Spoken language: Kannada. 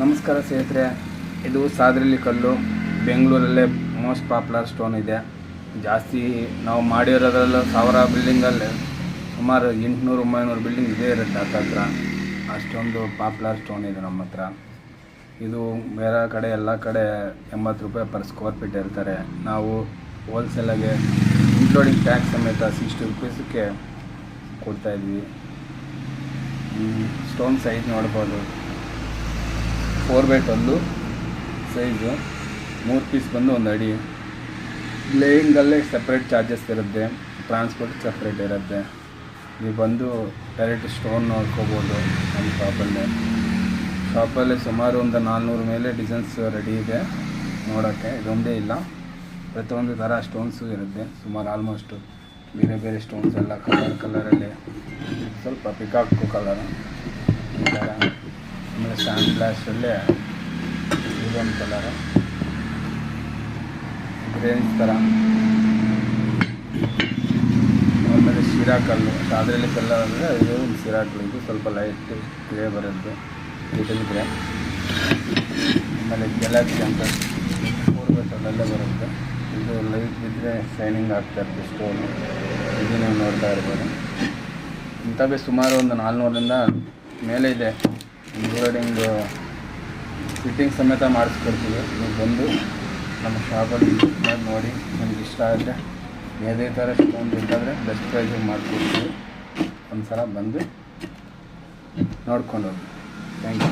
ನಮಸ್ಕಾರ ಸ್ನೇಹಿತರೆ, ಇದು ಸಾದ್ರಳ್ಳಿ ಕಲ್ಲು ಬೆಂಗಳೂರಲ್ಲೇ ಮೋಸ್ಟ್ ಪಾಪ್ಯುಲರ್ ಸ್ಟೋನ್ ಇದೆ. ಜಾಸ್ತಿ ನಾವು ಮಾಡಿರೋದ್ರಲ್ಲ 1000 ಬಿಲ್ಡಿಂಗಲ್ಲಿ ಸುಮಾರು 800-900 ಬಿಲ್ಡಿಂಗ್ ಇದೇ ಇರುತ್ತೆ ಹತ್ರ. ಅಷ್ಟೊಂದು ಪಾಪ್ಯುಲರ್ ಸ್ಟೋನ್ ಇದೆ ನಮ್ಮ ಹತ್ರ. ಇದು ಬೇರೆ ಕಡೆ ಎಲ್ಲ ಕಡೆ 80 ರೂಪಾಯಿ ಪರ್ ಸ್ಕ್ವೇರ್ ಫೀಟ್ ಇರ್ತಾರೆ. ನಾವು ಹೋಲ್ಸೇಲಾಗೆ ಇನ್ಕ್ಲೂಡಿಂಗ್ ಟ್ಯಾಕ್ಸ್ ಸಮೇತ 60 ರುಪೀಸಕ್ಕೆ ಕೊಡ್ತಾಯಿದ್ವಿ. ಸ್ಟೋನ್ ಸೈಜ್ ನೋಡ್ಬೋದು, 4x12 ಸೈಜು, 3 ಪೀಸ್ ಬಂದು 1 ಅಡಿ. ಲೇಯಿಂಗಲ್ಲೇ ಸಪ್ರೇಟ್ ಚಾರ್ಜಸ್ ಇರುತ್ತೆ, ಟ್ರಾನ್ಸ್ಪೋರ್ಟ್ ಸಪ್ರೇಟ್ ಇರುತ್ತೆ. ನೀವು ಬಂದು ಡೈರೆಕ್ಟ್ ಸ್ಟೋನ್ ನೋಡ್ಕೋಬೋದು. ನಮ್ಮ ಶಾಪಲ್ಲಿ ಸುಮಾರು ಒಂದು 400 ಮೇಲೆ ಡಿಸೈನ್ಸ್ ರೆಡಿ ಇದೆ ನೋಡೋಕ್ಕೆ. ಇದೊಂದೇ ಇಲ್ಲ, ಪ್ರತಿಯೊಂದು ಥರ ಸ್ಟೋನ್ಸು ಇರುತ್ತೆ. ಸುಮಾರು ಆಲ್ಮೋಸ್ಟು ಬೇರೆ ಬೇರೆ ಸ್ಟೋನ್ಸ್ ಎಲ್ಲ ಕಲರಲ್ಲಿ, ಸ್ವಲ್ಪ ಪಿಕಾಕು ಕಲರು ಈ ಥರ. ಆಮೇಲೆ ಸ್ಯಾಂಡ್ ಫ್ಲ್ಯಾಶಲ್ಲೇ ಇದೊಂದು ಕಲರು, ಗ್ರೇನ್ಸ್ ಥರ. ಆಮೇಲೆ ಶಿರಾಕಲ್ಲು, ಸಾದ್ರಳ್ಳಿ ಕಲ್ಲು ಅಂದರೆ ಇದು ಒಂದು ಶಿರಾಕಲ್ಲು. ಇದು ಸ್ವಲ್ಪ ಲೈಟ್ ಗ್ರೇ ಬರುತ್ತೆ, ಲಿಟಲ್ ಗ್ರೇ. ಆಮೇಲೆ ಗ್ಯಾಲಕ್ಸಿ ಅಂತ 4x12 ಬರುತ್ತೆ. ಇದು ಲೈಟ್ ಬಿದ್ದರೆ ಶೈನಿಂಗ್ ಆಗ್ತಾ ಇರುತ್ತೆ ಸ್ಟೋನು. ಇದು ನೀವು ನೋಡ್ತಾ ಇರ್ಬೋದು. ಇಂಥವೇ ಸುಮಾರು ಒಂದು 400ರಿಂದ ಮೇಲೆ ಇದೆ. ಇನ್ಕ್ಲೂಡಿಂಗ್ ಫಿಟ್ಟಿಂಗ್ ಸಮೇತ ಮಾಡಿಸ್ಕೊಡ್ತೀವಿ. ನೀವು ಬಂದು ನಮ್ಮ ಶಾಪಲ್ಲಿ ನೋಡಿ ನಿಮ್ಗೆ ಇಷ್ಟ ಆದರೆ ಯಾವುದೇ ಥರ ಸ್ಟೋನ್ ಬೇಕಾದರೆ ಬೆಸ್ಟ್ ಪ್ರೈಸಿಗೆ ಮಾಡಿಕೊಡ್ತೀವಿ. ಒಂದು ಸಲ ಬಂದು ನೋಡ್ಕೊಂಡು ಹೋಗಿ. Thank you.